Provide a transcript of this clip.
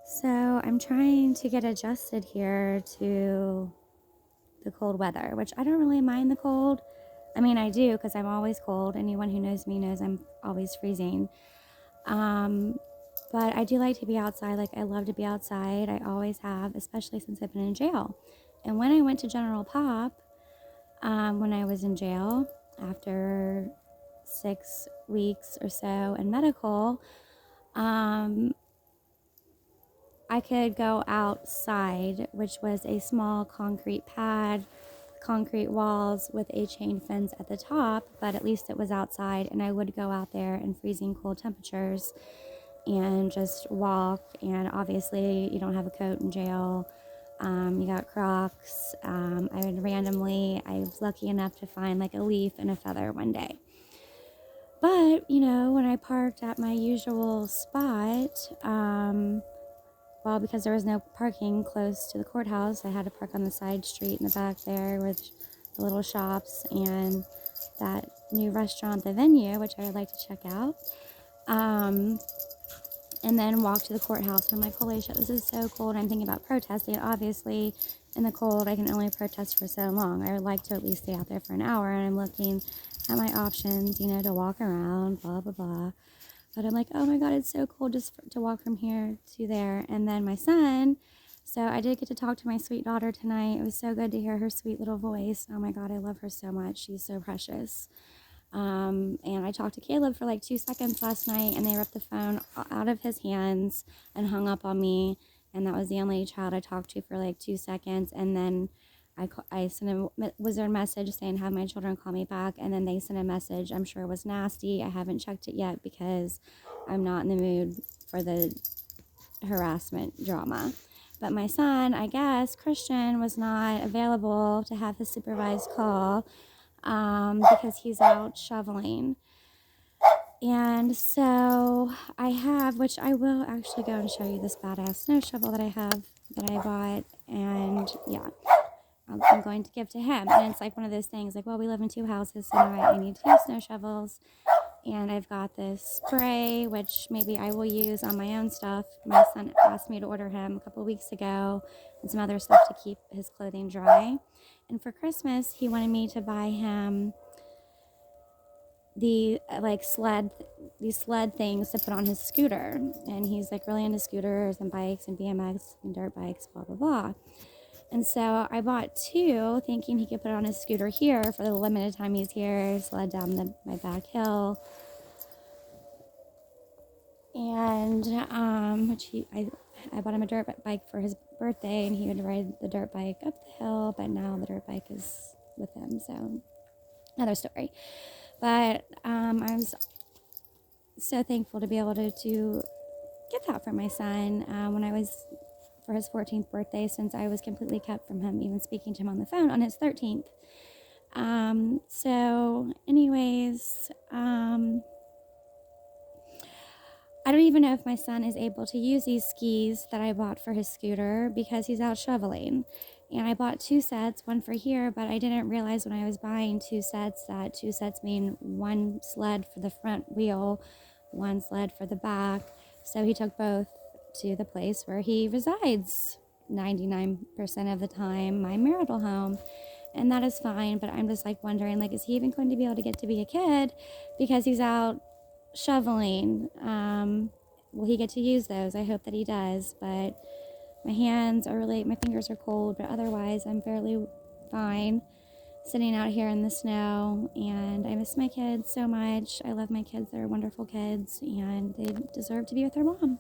So I'm trying to get adjusted here to the cold weather, which I don't really mind the cold. I mean, I do because I'm always cold. Anyone who knows me knows I'm always freezing. Um, but I do like to be outside. Like, I love to be outside. I always have, especially since I've been in jail. And when I went to General Pop, when I was in jail after 6 weeks or so in medical, I could go outside, which was a small concrete pad, concrete walls with a chain fence at the top, but at least it was outside, and I would go out there in freezing cold temperatures and just walk. And obviously, you don't have a coat in jail. You got Crocs. I was lucky enough to find like a leaf and a feather one day. But, when I parked at my usual spot, well, because there was no parking close to the courthouse, I had to park on the side street in the back there with the little shops and that new restaurant, The Venue, which I would like to check out. And then walk to the courthouse. And I'm like, holy shit, this is so cold. I'm thinking about protesting. Obviously, in the cold, I can only protest for so long. I would like to at least stay out there for an hour. And I'm looking at my options, to walk around, blah, blah, blah. But I'm like, oh my God, it's so cold just to walk from here to there. And then my son, so I did get to talk to my sweet daughter tonight. It was so good to hear her sweet little voice. Oh my God, I love her so much. She's so precious. And I talked to Caleb for like 2 seconds last night, and they ripped the phone out of his hands and hung up on me. And that was the only child I talked to for like 2 seconds. And then I sent a wizard message saying, have my children call me back. And then they sent a message. I'm sure it was nasty. I haven't checked it yet because I'm not in the mood for the harassment drama. But my son, I guess, Cristian, was not available to have his supervised call because he's out shoveling. And so I have, which I will actually go and show you this badass snow shovel that I have, that I bought. And yeah, I'm going to give to him. And it's like one of those things like, well, we live in 2 houses, so now I need 2 snow shovels. And I've got this spray, which maybe I will use on my own stuff. My son asked me to order him a couple weeks ago, and some other stuff to keep his clothing dry. And for Christmas, he wanted me to buy him these sled things to put on his scooter. And he's like really into scooters and bikes and BMX and dirt bikes, blah, blah, blah. And so I bought 2, thinking he could put it on his scooter here for the limited time he's here, sled down my back hill. And I bought him a dirt bike for his birthday, and he would ride the dirt bike up the hill, but now the dirt bike is with him, so another story. But I was so thankful to be able to get that for my son for his 14th birthday, since I was completely kept from him even speaking to him on the phone on his 13th. So anyways, I don't even know if my son is able to use these skis that I bought for his scooter because he's out shoveling. And I bought 2 sets, one for here, but I didn't realize when I was buying 2 sets that 2 sets mean 1 sled for the front wheel, 1 sled for the back. So he took both to the place where he resides 99% of the time, my marital home. And that is fine, but I'm just like wondering, like, is he even going to be able to get to be a kid because he's out shoveling? Will he get to use those? I hope that he does, but my fingers are cold, but otherwise I'm fairly fine sitting out here in the snow. And I miss my kids so much. I love my kids. They're wonderful kids, and they deserve to be with their mom.